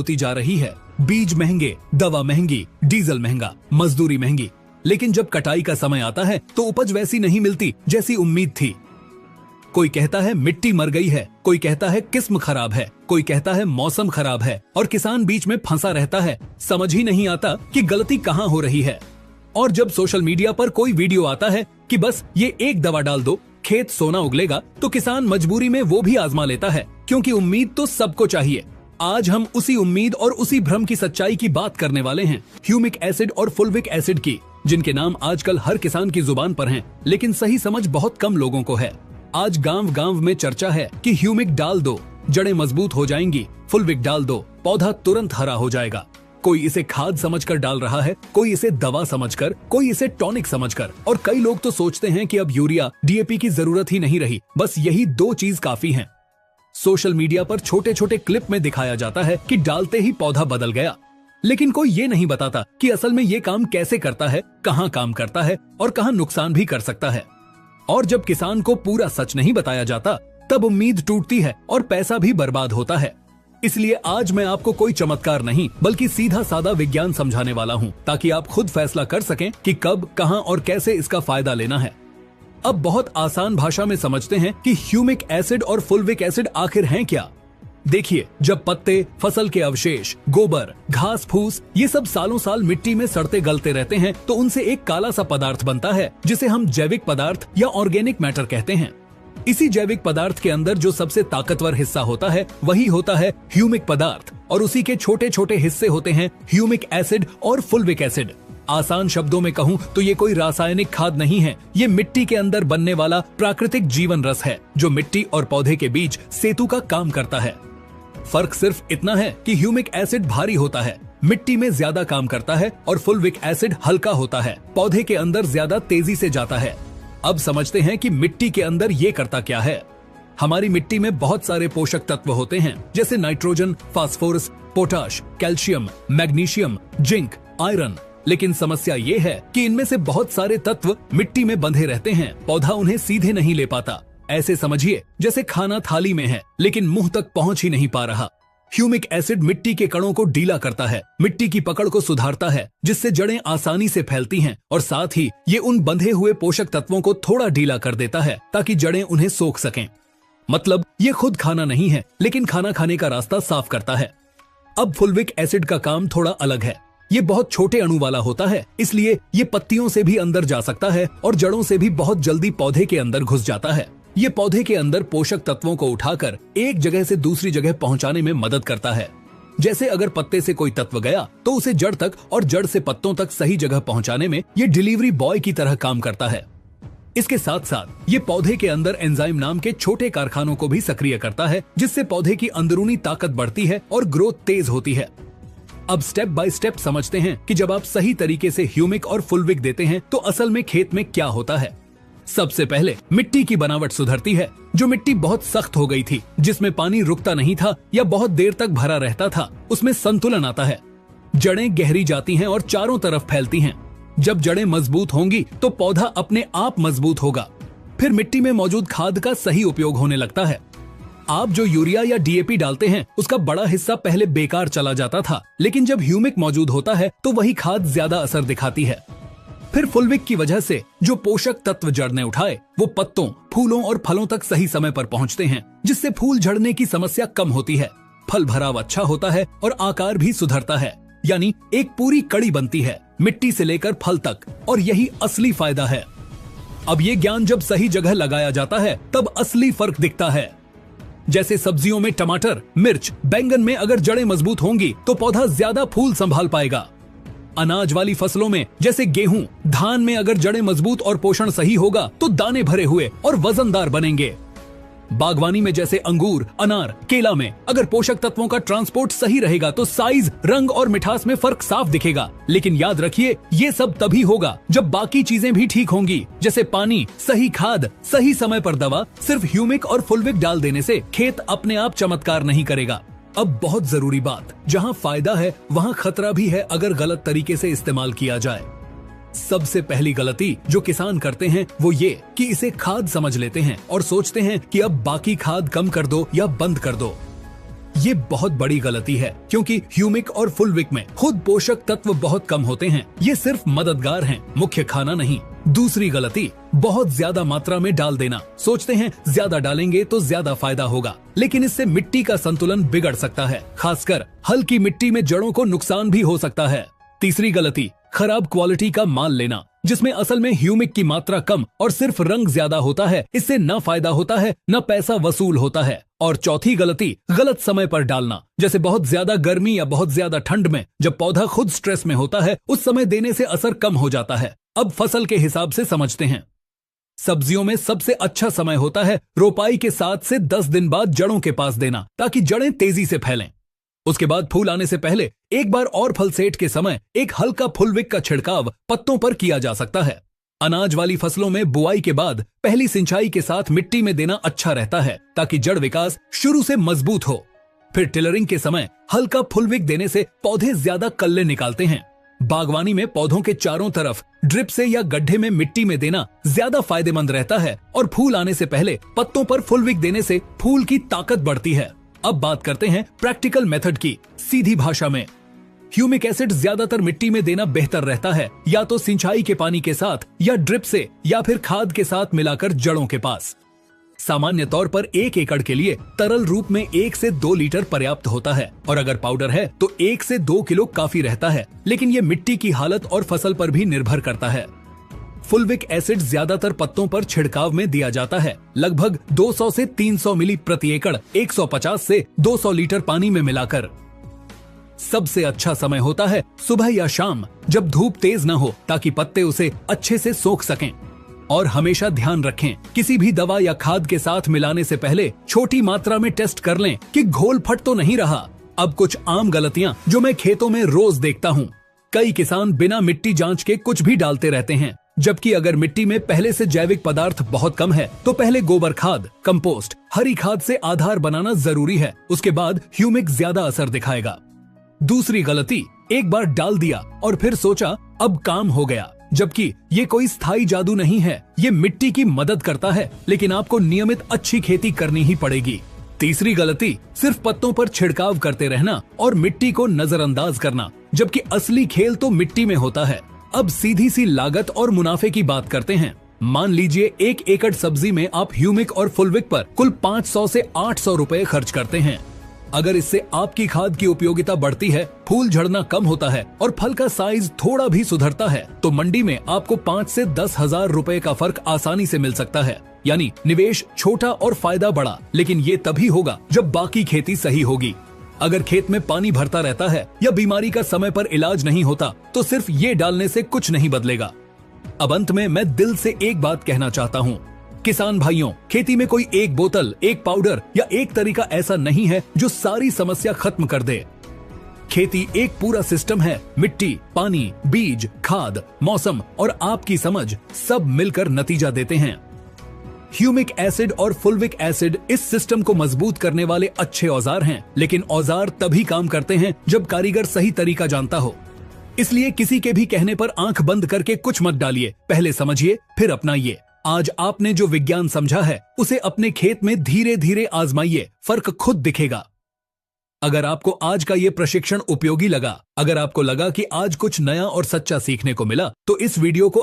होती जा रही है। बीज महंगे, दवा महंगी, डीजल महंगा, मजदूरी महंगी। लेकिन जब कटाई का समय आता है तो उपज वैसी नहीं मिलती जैसी उम्मीद थी। कोई कहता है मिट्टी मर गई है, कोई कहता है किस्म खराब है, कोई कहता है मौसम खराब है, और किसान बीच में फंसा रहता है। समझ ही नहीं आता कि गलती कहाँ हो रही है। और जब सोशल मीडिया पर कोई वीडियो आता है कि बस ये एक दवा डाल दो, खेत सोना उगलेगा, तो किसान मजबूरी में वो भी आजमा लेता है, क्योंकि उम्मीद तो सबको चाहिए। आज हम उसी उम्मीद और उसी भ्रम की सच्चाई की बात करने वाले हैं, ह्यूमिक एसिड और फुल्विक एसिड की, जिनके नाम आजकल हर किसान की जुबान पर हैं, लेकिन सही समझ बहुत कम लोगों को है। आज गांव गांव में चर्चा है कि ह्यूमिक डाल दो, जड़ें मजबूत हो जाएंगी, फुल्विक डाल दो, पौधा तुरंत हरा हो जाएगा। कोई इसे खाद समझकर डाल रहा है, कोई इसे दवा समझकर, कोई इसे टॉनिक समझकर, और कई लोग तो सोचते हैं कि अब यूरिया, डीएपी की जरूरत ही नहीं रही, बस यही 2 चीज काफी हैं। सोशल मीडिया पर छोटे छोटे क्लिप में दिखाया जाता है कि डालते ही पौधा बदल गया, लेकिन कोई ये नहीं बताता कि असल में ये काम कैसे करता है, कहाँ काम करता है और कहाँ नुकसान भी कर सकता है। और जब किसान को पूरा सच नहीं बताया जाता, तब उम्मीद टूटती है और पैसा भी बर्बाद होता है। इसलिए आज मैं आपको कोई चमत्कार नहीं बल्कि सीधा सादा विज्ञान समझाने वाला हूँ, ताकि आप खुद फैसला कर सकें कि कब, कहाँ और कैसे इसका फायदा लेना है। अब बहुत आसान भाषा में समझते हैं कि ह्यूमिक एसिड और फुल्विक एसिड आखिर हैं क्या। देखिए, जब पत्ते, फसल के अवशेष, गोबर, घास फूस ये सब सालों साल मिट्टी में सड़ते गलते रहते हैं, तो उनसे एक काला सा पदार्थ बनता है, जिसे हम जैविक पदार्थ या ऑर्गेनिक मैटर कहते हैं। इसी जैविक पदार्थ के अंदर जो सबसे ताकतवर हिस्सा होता है, वही होता है ह्यूमिक पदार्थ, और उसी के छोटे छोटे हिस्से होते हैं ह्यूमिक एसिड और फुल्विक एसिड। आसान शब्दों में कहूँ तो ये कोई रासायनिक खाद नहीं है, ये मिट्टी के अंदर बनने वाला प्राकृतिक जीवन रस है, जो मिट्टी और पौधे के बीच सेतु का काम करता है। फर्क सिर्फ इतना है कि ह्यूमिक एसिड भारी होता है, मिट्टी में ज्यादा काम करता है, और फुल्विक एसिड हल्का होता है, पौधे के अंदर ज्यादा तेजी से जाता है। अब समझते हैं कि मिट्टी के अंदर ये करता क्या है। हमारी मिट्टी में बहुत सारे पोषक तत्व होते हैं, जैसे nitrogen, phosphorus, potash, calcium, magnesium, zinc, iron. लेकिन समस्या ये है कि इनमें से बहुत सारे तत्व मिट्टी में बंधे रहते हैं, पौधा उन्हें सीधे नहीं ले पाता। ऐसे समझिए जैसे खाना थाली में है, लेकिन मुंह तक पहुंच ही नहीं पा रहा। ह्यूमिक एसिड मिट्टी के कणों को ढीला करता है, मिट्टी की पकड़ को सुधारता है, जिससे जड़ें आसानी से फैलती हैं, और साथ ही ये उन बंधे हुए पोषक तत्वों को थोड़ा ढीला कर देता है, ताकि जड़ें उन्हें सोख सकें। मतलब ये खुद खाना नहीं है, लेकिन खाना खाने का रास्ता साफ करता है। अब फुल्विक एसिड का काम थोड़ा अलग है। ये बहुत छोटे अणु वाला होता है, इसलिए ये पत्तियों से भी अंदर जा सकता है और जड़ों से भी बहुत जल्दी पौधे के अंदर घुस जाता है। ये पौधे के अंदर पोषक तत्वों को उठाकर एक जगह से दूसरी जगह पहुंचाने में मदद करता है। जैसे अगर पत्ते से कोई तत्व गया तो उसे जड़ तक और जड़ से पत्तों तक सही जगह पहुंचाने में ये डिलीवरी बॉय की तरह काम करता है। इसके साथ साथ ये पौधे के अंदर एंजाइम नाम के छोटे कारखानों को भी सक्रिय करता है, जिससे पौधे की अंदरूनी ताकत बढ़ती है और ग्रोथ तेज होती है। अब स्टेप बाय स्टेप समझते हैं कि जब आप सही तरीके से ह्यूमिक और फुल्विक देते हैं तो असल में खेत में क्या होता है। सबसे पहले मिट्टी की बनावट सुधरती है। जो मिट्टी बहुत सख्त हो गई थी, जिसमें पानी रुकता नहीं था या बहुत देर तक भरा रहता था, उसमें संतुलन आता है। जड़ें गहरी जाती हैं और चारों तरफ फैलती हैं। जब जड़ें मजबूत होंगी तो पौधा अपने आप मजबूत होगा। फिर मिट्टी में मौजूद खाद का सही उपयोग होने लगता है। आप जो यूरिया या डीएपी डालते हैं, उसका बड़ा हिस्सा पहले बेकार चला जाता था, लेकिन जब ह्यूमिक मौजूद होता है तो वही खाद ज्यादा असर दिखाती है। फिर फुल्विक की वजह से जो पोषक तत्व जड़ ने उठाए, वो पत्तों, फूलों और फलों तक सही समय पर पहुंचते हैं, जिससे फूल झड़ने की समस्या कम होती है, फल भराव अच्छा होता है और आकार भी सुधरता है। यानी एक पूरी कड़ी बनती है, मिट्टी से लेकर फल तक, और यही असली फायदा है। अब ये ज्ञान जब सही जगह लगाया जाता है, तब असली फर्क दिखता है। जैसे सब्जियों में टमाटर, मिर्च, बैंगन में अगर जड़ें मजबूत होंगी तो पौधा ज्यादा फूल संभाल पाएगा। अनाज वाली फसलों में जैसे गेहूं, धान में अगर जड़ें मजबूत और पोषण सही होगा तो दाने भरे हुए और वजनदार बनेंगे। बागवानी में जैसे अंगूर, अनार, केला में अगर पोषक तत्वों का ट्रांसपोर्ट सही रहेगा तो साइज, रंग और मिठास में फर्क साफ दिखेगा। लेकिन याद रखिए, ये सब तभी होगा जब बाकी चीजें भी ठीक होंगी, जैसे पानी, सही खाद, सही समय पर दवा। सिर्फ ह्यूमिक और फुल्विक डाल देने से खेत अपने आप चमत्कार नहीं करेगा। अब बहुत जरूरी बात, जहाँ फायदा है वहाँ खतरा भी है अगर गलत तरीके से इस्तेमाल किया जाए। सबसे पहली गलती जो किसान करते हैं वो ये कि इसे खाद समझ लेते हैं और सोचते हैं कि अब बाकी खाद कम कर दो या बंद कर दो। ये बहुत बड़ी गलती है, क्योंकि ह्यूमिक और फुलविक में खुद पोषक तत्व बहुत कम होते हैं। ये सिर्फ मददगार हैं, मुख्य खाना नहीं। दूसरी गलती, बहुत ज्यादा मात्रा में डाल देना। सोचते हैं ज्यादा डालेंगे तो ज्यादा फायदा होगा, लेकिन इससे मिट्टी का संतुलन बिगड़ सकता है। खासकर हल्की मिट्टी में जड़ों को नुकसान भी हो सकता है। तीसरी गलती, खराब क्वालिटी का माल लेना, जिसमें असल में ह्यूमिक की मात्रा कम और सिर्फ रंग ज्यादा होता है। इससे न फायदा होता है न पैसा वसूल होता है। और चौथी गलती, गलत समय पर डालना, जैसे बहुत ज्यादा गर्मी या बहुत ज्यादा ठंड में, जब पौधा खुद स्ट्रेस में होता है, उस समय देने से असर कम हो जाता है। अब फसल के हिसाब से समझते हैं। सब्जियों में सबसे अच्छा समय होता है रोपाई के 7 से 10 दिन बाद जड़ों के पास देना, ताकि जड़ें तेजी से फैलें। उसके बाद फूल आने से पहले एक बार और फल सेट के समय एक हल्का फुलविक का छिड़काव पत्तों पर किया जा सकता है। अनाज वाली फसलों में बुआई के बाद पहली सिंचाई के साथ मिट्टी में देना अच्छा रहता है, ताकि जड़ विकास शुरू से मजबूत हो। फिर टिलरिंग के समय हल्का फुलविक देने से पौधे ज्यादा कल्ले निकालते हैं। बागवानी में पौधों के चारों तरफ ड्रिप से या गड्ढे में मिट्टी में देना ज्यादा फायदेमंद रहता है, और फूल आने से पहले पत्तों पर फुलविक देने से फूल की ताकत बढ़ती है। अब बात करते हैं प्रैक्टिकल मेथड की। सीधी भाषा में, ह्यूमिक एसिड ज्यादातर मिट्टी में देना बेहतर रहता है, या तो सिंचाई के पानी के साथ, या ड्रिप से, या फिर खाद के साथ मिलाकर जड़ों के पास। सामान्य तौर पर 1 एकड़ के लिए तरल रूप में 1 से 2 लीटर पर्याप्त होता है, और अगर पाउडर है तो 1 से 2 किलो काफी रहता है। लेकिन ये मिट्टी की हालत और फसल पर भी निर्भर करता है। फुलविक एसिड ज्यादातर पत्तों पर छिड़काव में दिया जाता है, लगभग 200 से 300 मिली प्रति एकड़, 150 से 200 लीटर पानी में मिलाकर। सबसे अच्छा समय होता है सुबह या शाम, जब धूप तेज न हो, ताकि पत्ते उसे अच्छे से सोख सकें। और हमेशा ध्यान रखें, किसी भी दवा या खाद के साथ मिलाने से पहले छोटी मात्रा में टेस्ट कर लें कि घोल फट तो नहीं रहा। अब कुछ आम गलतियां जो मैं खेतों में रोज देखता हूँ। कई किसान बिना मिट्टी जांच के कुछ भी डालते रहते हैं, जबकि अगर मिट्टी में पहले से जैविक पदार्थ बहुत कम है तो पहले गोबर खाद, कंपोस्ट, हरी खाद से आधार बनाना जरूरी है। उसके बाद ह्यूमिक ज्यादा असर दिखाएगा। दूसरी गलती, एक बार डाल दिया और फिर सोचा अब काम हो गया, जबकि ये कोई स्थायी जादू नहीं है। ये मिट्टी की मदद करता है, लेकिन आपको नियमित अच्छी खेती करनी ही पड़ेगी। तीसरी गलती, सिर्फ पत्तों पर छिड़काव करते रहना और मिट्टी को नजरअंदाज करना, जबकि असली खेल तो मिट्टी में होता है। अब सीधी सी लागत और मुनाफे की बात करते हैं। मान लीजिए 1 एकड़ सब्जी में आप ह्यूमिक और फुलविक पर कुल 500 से 800 रुपए खर्च करते हैं। अगर इससे आपकी खाद की उपयोगिता बढ़ती है, फूल झड़ना कम होता है और फल का साइज थोड़ा भी सुधरता है, तो मंडी में आपको 5 से 10 हजार रुपए का फर्क आसानी से मिल सकता है। यानी निवेश छोटा और फायदा बड़ा, लेकिन ये तभी होगा जब बाकी खेती सही होगी। अगर खेत में पानी भरता रहता है या बीमारी का समय पर इलाज नहीं होता, तो सिर्फ ये डालने से कुछ नहीं बदलेगा। अब अंत में मैं दिल से एक बात कहना चाहता हूँ, किसान भाइयों, खेती में कोई एक बोतल, एक पाउडर या एक तरीका ऐसा नहीं है जो सारी समस्या खत्म कर दे। खेती एक पूरा सिस्टम है। मिट्टी, पानी, बीज, खाद, मौसम और आपकी समझ सब मिलकर नतीजा देते हैं। ह्यूमिक एसिड और फुलविक एसिड इस सिस्टम को मजबूत करने वाले अच्छे औजार हैं, लेकिन औजार तभी काम करते हैं जब कारीगर सही तरीका जानता हो। इसलिए किसी के भी कहने पर आंख बंद करके कुछ मत डालिए, पहले समझिए फिर अपनाइए। आज आपने जो विज्ञान समझा है उसे अपने खेत में धीरे धीरे आजमाइए, फर्क खुद दिखेगा। अगर आपको आज का ये प्रशिक्षण उपयोगी लगा, अगर आपको लगा कि आज कुछ नया और सच्चा सीखने को मिला, तो इस वीडियो को